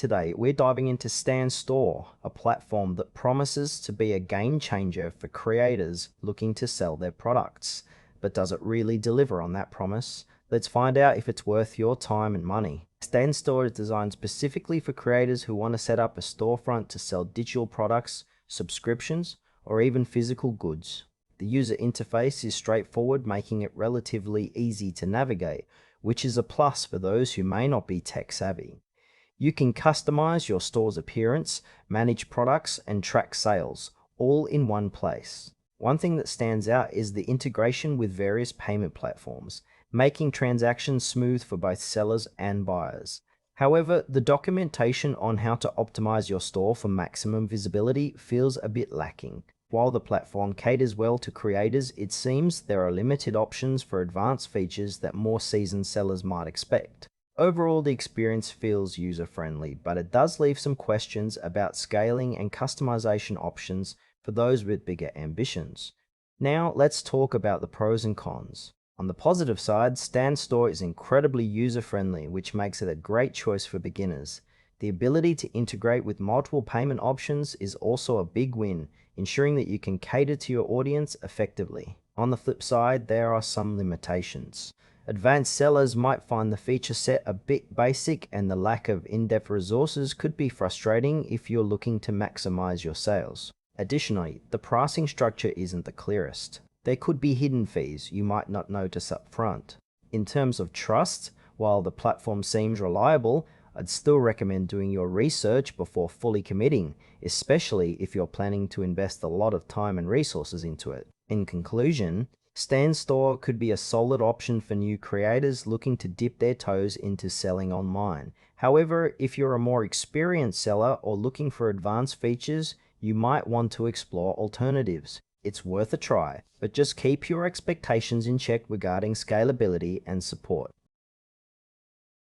Today, we're diving into Stan Store, a platform that promises to be a game changer for creators looking to sell their products. But does it really deliver on that promise? Let's find out if it's worth your time and money. Stan Store is designed specifically for creators who want to set up a storefront to sell digital products, subscriptions, or even physical goods. The user interface is straightforward, making it relatively easy to navigate, which is a plus for those who may not be tech savvy. You can customize your store's appearance, manage products, and track sales, all in one place. One thing that stands out is the integration with various payment platforms, making transactions smooth for both sellers and buyers. However, the documentation on how to optimize your store for maximum visibility feels a bit lacking. While the platform caters well to creators, it seems there are limited options for advanced features that more seasoned sellers might expect. Overall, the experience feels user-friendly, but it does leave some questions about scaling and customization options for those with bigger ambitions. Now, let's talk about the pros and cons. On the positive side, Stan Store is incredibly user-friendly, which makes it a great choice for beginners. The ability to integrate with multiple payment options is also a big win, ensuring that you can cater to your audience effectively. On the flip side, there are some limitations. Advanced sellers might find the feature set a bit basic, and the lack of in-depth resources could be frustrating if you're looking to maximize your sales. Additionally, the pricing structure isn't the clearest. There could be hidden fees you might not notice up front. In terms of trust, while the platform seems reliable, I'd still recommend doing your research before fully committing, especially if you're planning to invest a lot of time and resources into it. In conclusion, Stan Store could be a solid option for new creators looking to dip their toes into selling online. However, if you're a more experienced seller or looking for advanced features, you might want to explore alternatives. It's worth a try, but just keep your expectations in check regarding scalability and support.